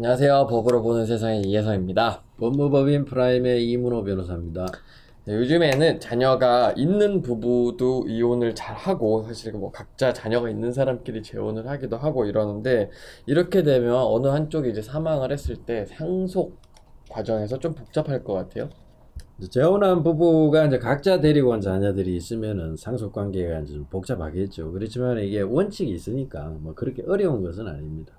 안녕하세요. 법으로 보는 세상의 이혜성입니다. 법무법인 프라임의 이문호 변호사입니다. 네, 요즘에는 자녀가 있는 부부도 이혼을 잘 하고, 사실 뭐 각자 자녀가 있는 사람끼리 재혼을 하기도 하고 이러는데, 이렇게 되면 어느 한쪽이 이제 사망을 했을 때 상속 과정에서 좀 복잡할 것 같아요. 재혼한 부부가 이제 각자 데리고 온 자녀들이 있으면은 상속 관계가 이제 좀 복잡하겠죠. 그렇지만 이게 원칙이 있으니까 뭐 그렇게 어려운 것은 아닙니다.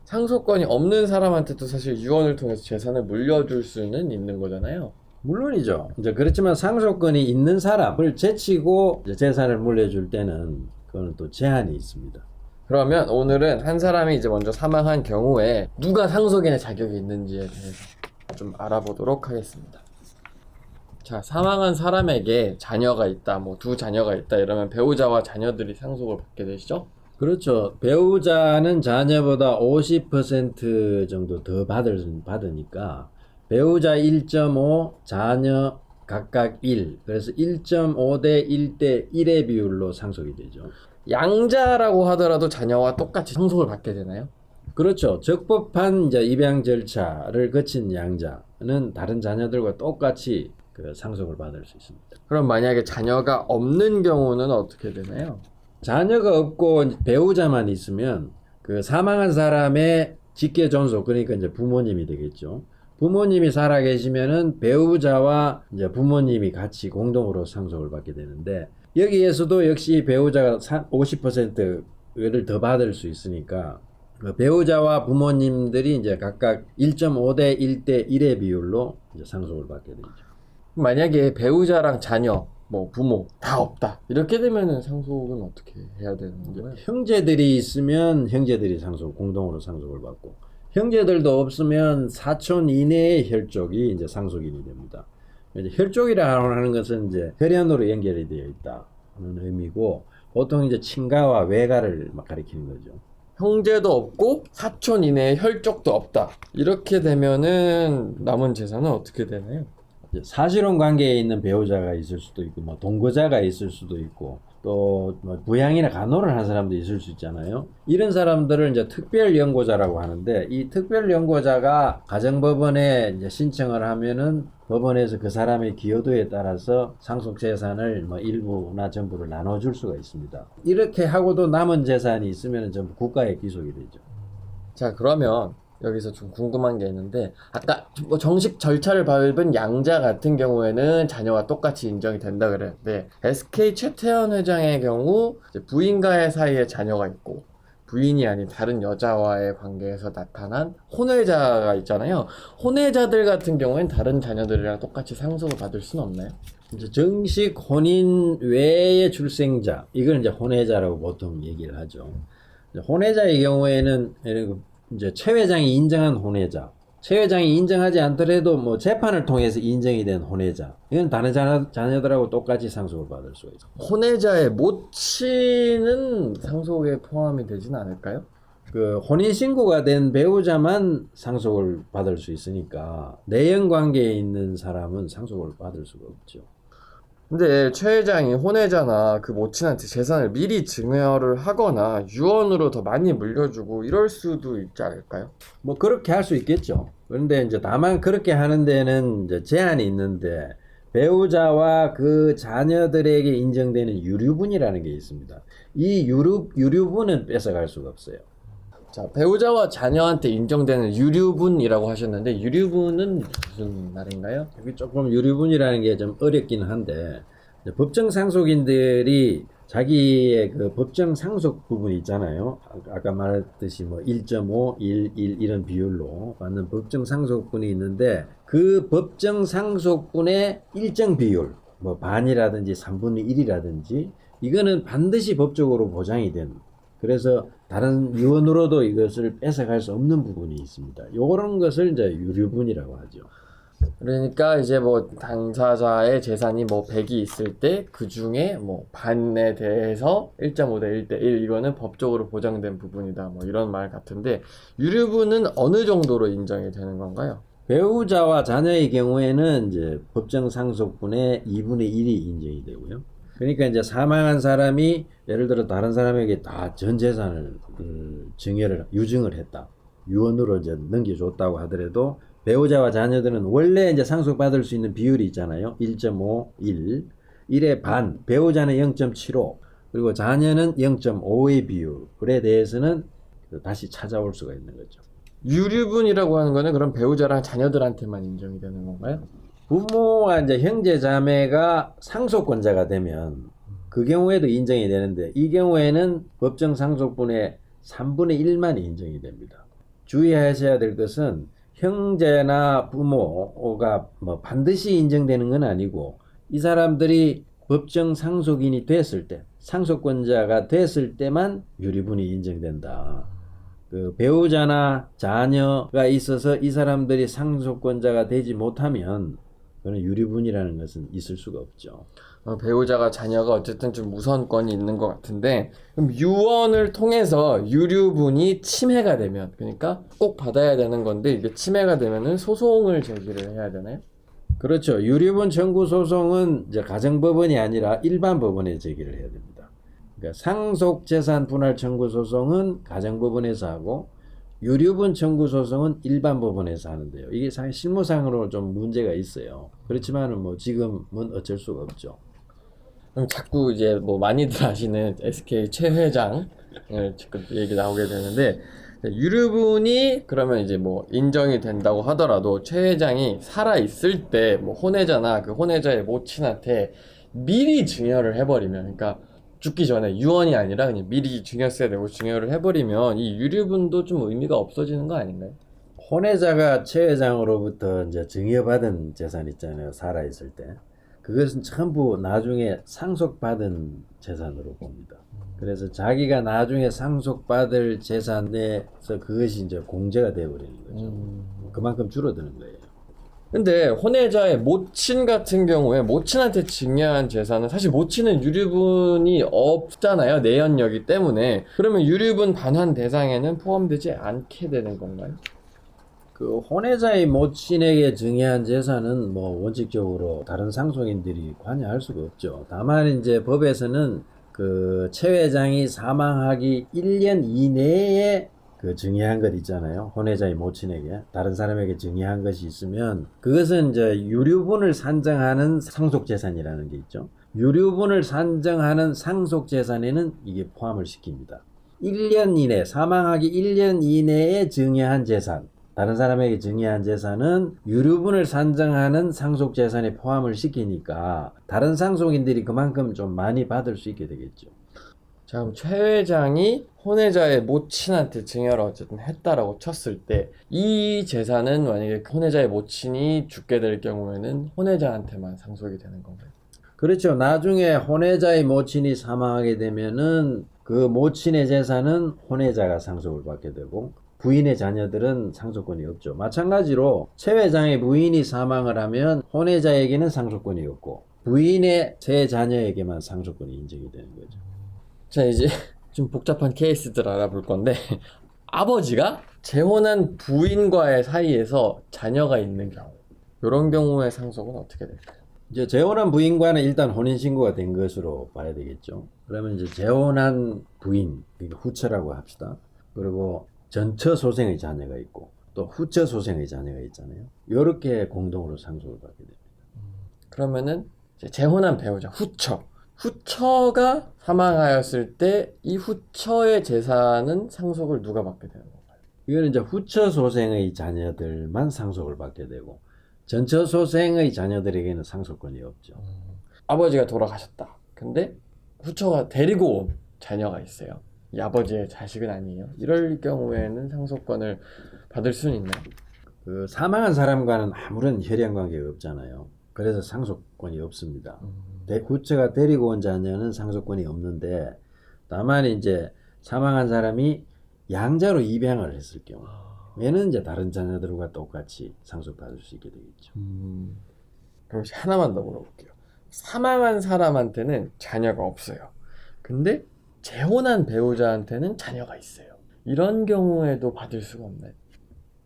상속권이 없는 사람한테도 사실 유언을 통해서 재산을 물려줄 수는 있는 거잖아요. 물론이죠. 이제 그렇지만 상속권이 있는 사람을 제치고 이제 재산을 물려줄 때는 그거는 또 제한이 있습니다. 그러면 오늘은 한 사람이 이제 먼저 사망한 경우에 누가 상속인의 자격이 있는지에 대해서 좀 알아보도록 하겠습니다. 자, 사망한 사람에게 자녀가 있다, 뭐 두 자녀가 있다 이러면 배우자와 자녀들이 상속을 받게 되시죠? 그렇죠. 배우자는 자녀보다 50% 정도 더 받으니까 배우자 1.5, 자녀 각각 1. 그래서 1.5 대 1 대 1의 비율로 상속이 되죠. 양자라고 하더라도 자녀와 똑같이 상속을 받게 되나요? 그렇죠. 적법한 이제 입양 절차를 거친 양자는 다른 자녀들과 똑같이 그 상속을 받을 수 있습니다. 그럼 만약에 자녀가 없는 경우는 어떻게 되나요? 자녀가 없고 배우자만 있으면 그 사망한 사람의 직계 존속, 그러니까 이제 부모님이 되겠죠. 부모님이 살아 계시면은 배우자와 이제 부모님이 같이 공동으로 상속을 받게 되는데, 여기에서도 역시 배우자가 50%를 더 받을 수 있으니까 그 배우자와 부모님들이 이제 각각 1.5 대 1 대 1의 비율로 이제 상속을 받게 되죠. 만약에 배우자랑 자녀, 뭐 부모 다 없다 이렇게 되면은 상속은 어떻게 해야 되는 거예요? 형제들이 있으면 형제들이 공동으로 상속을 받고, 형제들도 없으면 사촌 이내의 혈족이 이제 상속인이 됩니다. 이제 혈족이라 하는 것은 이제 혈연으로 연결이 되어 있다는 의미고, 보통 이제 친가와 외가를 막 가리키는 거죠. 형제도 없고 사촌 이내에 혈족도 없다 이렇게 되면은 남은 재산은 어떻게 되나요? 사실혼 관계에 있는 배우자가 있을 수도 있고, 뭐 동거자가 있을 수도 있고, 또뭐 부양이나 간호를 하는 사람도 있을 수 있잖아요. 이런 사람들을 이제 특별연고자라고 하는데, 이 특별연고자가 가정법원에 이제 신청을 하면은 법원에서 그 사람의 기여도에 따라서 상속 재산을 뭐 일부나 전부를 나눠줄 수가 있습니다. 이렇게 하고도 남은 재산이 있으면 전부 국가에 귀속이 되죠. 자, 그러면 여기서 좀 궁금한 게 있는데, 아까 뭐 정식 절차를 밟은 양자 같은 경우에는 자녀와 똑같이 인정이 된다 그랬는데, SK 최태원 회장의 경우 이제 부인과의 사이에 자녀가 있고 부인이 아닌 다른 여자와의 관계에서 나타난 혼외자가 있잖아요. 혼외자들 같은 경우엔 다른 자녀들이랑 똑같이 상속을 받을 수는 없나요? 이제 정식 혼인 외의 출생자, 이걸 이제 혼외자라고 보통 얘기를 하죠. 혼외자의 경우에는 이제 최 회장이 인정한 혼외자, 최 회장이 인정하지 않더라도 뭐 재판을 통해서 인정이 된 혼외자, 이건 다른 자녀들하고 똑같이 상속을 받을 수가 있어요. 혼외자의 모친은 상속에 포함이 되진 않을까요? 그 혼인 신고가 된 배우자만 상속을 받을 수 있으니까 내연 관계에 있는 사람은 상속을 받을 수가 없죠. 근데 최 회장이 혼외자나 그 모친한테 재산을 미리 증여를 하거나 유언으로 더 많이 물려주고 이럴 수도 있지 않을까요? 뭐 그렇게 할 수 있겠죠. 그런데 이제 다만 그렇게 하는 데는 이제 제한이 있는데, 배우자와 그 자녀들에게 인정되는 유류분이라는 게 있습니다. 이 유류분은 뺏어갈 수가 없어요. 자, 배우자와 자녀한테 인정되는 유류분이라고 하셨는데 유류분은 무슨 말인가요? 여기 조금 유류분이라는 게 좀 어렵긴 한데, 법정 상속인들이 자기의 그 법정 상속 부분이 있잖아요. 아까 말했듯이 뭐 1.5, 1, 1 이런 비율로 받는 법정 상속분이 있는데, 그 법정 상속분의 일정 비율, 뭐 반이라든지 3분의 1이라든지, 이거는 반드시 법적으로 보장이 된, 그래서 다른 유언으로도 이것을 뺏어갈 수 없는 부분이 있습니다. 요런 것을 이제 유류분이라고 하죠. 그러니까 이제 뭐 당사자의 재산이 뭐 100이 있을 때 그 중에 뭐 반에 대해서 1.5 대 1 대 1 이거는 법적으로 보장된 부분이다 뭐 이런 말 같은데 유류분은 어느 정도로 인정이 되는 건가요? 배우자와 자녀의 경우에는 이제 법정 상속분의 2분의 1이 인정이 되고요. 그러니까 이제 사망한 사람이 예를 들어 다른 사람에게 다 전 재산을 유증을 했다. 유언으로 이제 넘겨줬다고 하더라도 배우자와 자녀들은 원래 이제 상속받을 수 있는 비율이 있잖아요. 1.5, 1, 1의 반, 배우자는 0.75, 그리고 자녀는 0.5의 비율에 대해서는 다시 찾아올 수가 있는 거죠. 유류분이라고 하는 거는 그럼 배우자랑 자녀들한테만 인정이 되는 건가요? 부모와 이제 형제 자매가 상속권자가 되면 그 경우에도 인정이 되는데 이 경우에는 법정 상속분의 3분의 1만 인정이 됩니다. 주의하셔야 될 것은 형제나 부모가 뭐 반드시 인정되는 건 아니고 이 사람들이 법정 상속인이 됐을 때, 상속권자가 됐을 때만 유리분이 인정된다. 그 배우자나 자녀가 있어서 이 사람들이 상속권자가 되지 못하면 그런 유리분이라는 것은 있을 수가 없죠. 배우자가 자녀가 어쨌든 좀 우선권이 있는 것 같은데, 그럼 유언을 통해서 유류분이 침해가 되면, 그러니까 꼭 받아야 되는 건데 이게 침해가 되면은 소송을 제기를 해야 되나요? 그렇죠. 유리분 청구 소송은 이제 가정법원이 아니라 일반 법원에 제기를 해야 됩니다. 그러니까 상속재산 분할 청구 소송은 가정법원에서 하고 유류분 청구 소송은 일반 법원에서 하는데요. 이게 사실 실무상으로 좀 문제가 있어요. 그렇지만은 뭐 지금은 어쩔 수가 없죠. 그럼 자꾸 이제 뭐 많이들 아시는 SK 최 회장을 자꾸 얘기 나오게 되는데, 유류분이 그러면 이제 뭐 인정이 된다고 하더라도 최 회장이 살아 있을 때 뭐 혼외자나 그 혼외자의 모친한테 미리 증여를 해버리면, 그러니까 죽기 전에 유언이 아니라 그냥 미리 증여세 내고 증여를 해버리면 이 유류분도 좀 의미가 없어지는 거 아닌가요? 혼외자가 최 회장으로부터 이제 증여받은 재산 있잖아요. 살아 있을 때. 그것은 전부 나중에 상속받은 재산으로 봅니다. 그래서 자기가 나중에 상속받을 재산에서 그것이 이제 공제가 되어버리는 거죠. 그만큼 줄어드는 거예요. 근데 혼외자의 모친 같은 경우에 모친한테 증여한 재산은 사실 모친은 유류분이 없잖아요. 내연녀이기 때문에. 그러면 유류분 반환 대상에는 포함되지 않게 되는 건가요? 그 혼외자의 모친에게 증여한 재산은 뭐 원칙적으로 다른 상속인들이 관여할 수가 없죠. 다만 이제 법에서는 그 최 회장이 사망하기 1년 이내에 그 증여한 것 있잖아요. 혼외자의 모친에게 다른 사람에게 증여한 것이 있으면 그것은 이제 유류분을 산정하는 상속재산이라는 게 있죠. 유류분을 산정하는 상속재산에는 이게 포함을 시킵니다. 1년 이내, 사망하기 1년 이내에 증여한 재산, 다른 사람에게 증여한 재산은 유류분을 산정하는 상속재산에 포함을 시키니까 다른 상속인들이 그만큼 좀 많이 받을 수 있게 되겠죠. 자, 그럼 최 회장이 혼외자의 모친한테 증여를 어쨌든 했다라고 쳤을 때 이 재산은 만약에 혼외자의 모친이 죽게 될 경우에는 혼외자한테만 상속이 되는 건가요? 그렇죠. 나중에 혼외자의 모친이 사망하게 되면은 그 모친의 재산은 혼외자가 상속을 받게 되고 부인의 자녀들은 상속권이 없죠. 마찬가지로 최 회장의 부인이 사망을 하면 혼외자에게는 상속권이 없고 부인의 세 자녀에게만 상속권이 인정이 되는 거죠. 자, 이제 좀 복잡한 케이스들 알아볼 건데, 아버지가 재혼한 부인과의 사이에서 자녀가 있는 경우, 이런 경우의 상속은 어떻게 될까요? 이제 재혼한 부인과는 일단 혼인신고가 된 것으로 봐야 되겠죠. 그러면 이제 재혼한 부인, 후처라고 합시다. 그리고 전처 소생의 자녀가 있고 또 후처 소생의 자녀가 있잖아요. 이렇게 공동으로 상속을 받게 됩니다. 그러면은 이제 재혼한 배우자, 후처가 사망하였을 때 이 후처의 재산은 상속을 누가 받게 되는 건가요? 이거는 이제 후처 소생의 자녀들만 상속을 받게 되고 전처 소생의 자녀들에게는 상속권이 없죠. 아버지가 돌아가셨다. 근데 후처가 데리고 온 자녀가 있어요. 이 아버지의 자식은 아니에요. 이럴 경우에는 상속권을 받을 수는 있나요? 그 사망한 사람과는 아무런 혈연 관계가 없잖아요. 그래서 상속권이 없습니다. 후처가 데리고 온 자녀는 상속권이 없는데 다만 이제 사망한 사람이 양자로 입양을 했을 경우에는 이제 다른 자녀들과 똑같이 상속받을 수 있게 되겠죠. 그럼 하나만 더 물어볼게요. 사망한 사람한테는 자녀가 없어요. 근데 재혼한 배우자한테는 자녀가 있어요. 이런 경우에도 받을 수가 없나요?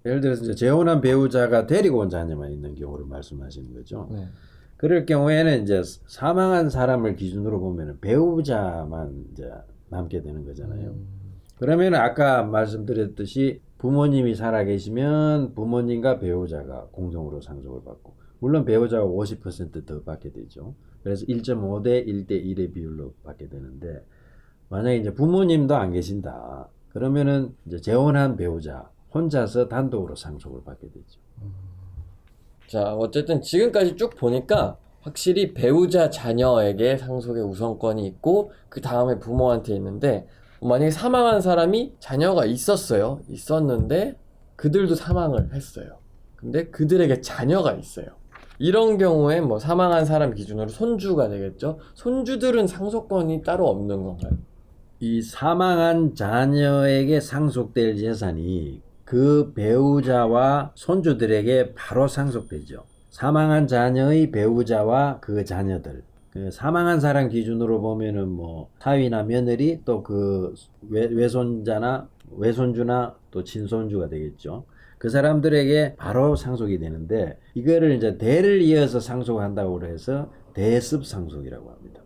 예를 들어서 이제 재혼한 배우자가 데리고 온 자녀만 있는 경우를 말씀하시는 거죠. 네. 그럴 경우에는 이제 사망한 사람을 기준으로 보면 배우자만 이제 남게 되는 거잖아요. 그러면 아까 말씀드렸듯이 부모님이 살아 계시면 부모님과 배우자가 공동으로 상속을 받고, 물론 배우자가 50%더 받게 되죠. 그래서 1.5 대 1 대 1의 비율로 받게 되는데, 만약에 이제 부모님도 안 계신다. 그러면은 이제 재혼한 배우자 혼자서 단독으로 상속을 받게 되죠. 자, 어쨌든 지금까지 쭉 보니까 확실히 배우자 자녀에게 상속의 우선권이 있고 그 다음에 부모한테 있는데, 만약에 사망한 사람이 자녀가 있었는데 그들도 사망을 했어요. 근데 그들에게 자녀가 있어요. 이런 경우에 뭐 사망한 사람 기준으로 손주가 되겠죠. 손주들은 상속권이 따로 없는 건가요? 이 사망한 자녀에게 상속될 재산이 그 배우자와 손주들에게 바로 상속되죠. 사망한 자녀의 배우자와 그 자녀들, 그 사망한 사람 기준으로 보면은 뭐 사위나 며느리, 또 그 외손자나 외손주나 또 친손주가 되겠죠. 그 사람들에게 바로 상속이 되는데, 이거를 이제 대를 이어서 상속한다고 해서 대습 상속이라고 합니다.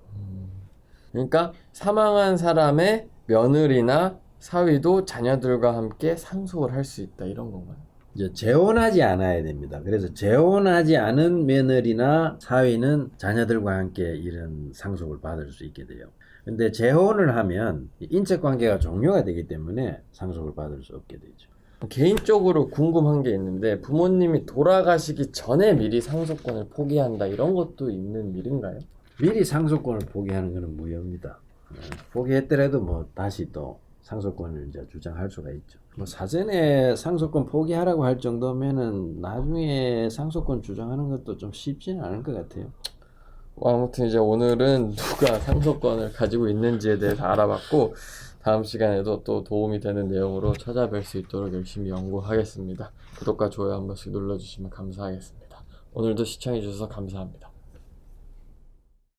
그러니까 사망한 사람의 며느리나 사위도 자녀들과 함께 상속을 할 수 있다, 이런 건가요? 이제 재혼하지 않아야 됩니다. 그래서 재혼하지 않은 며느리나 사위는 자녀들과 함께 이런 상속을 받을 수 있게 돼요. 근데 재혼을 하면 인척 관계가 종료가 되기 때문에 상속을 받을 수 없게 되죠. 개인적으로 궁금한 게 있는데, 부모님이 돌아가시기 전에 미리 상속권을 포기한다, 이런 것도 있는 일인가요? 미리 상속권을 포기하는 것은 무효입니다. 포기했더라도 뭐 다시 또 상속권을 이제 주장할 수가 있죠. 뭐 사전에 상속권 포기하라고 할 정도면은 나중에 상속권 주장하는 것도 좀 쉽지는 않을 것 같아요. 아무튼 이제 오늘은 누가 상속권을 가지고 있는지에 대해서 알아봤고, 다음 시간에도 또 도움이 되는 내용으로 찾아뵐 수 있도록 열심히 연구하겠습니다. 구독과 좋아요 한 번씩 눌러주시면 감사하겠습니다. 오늘도 시청해주셔서 감사합니다.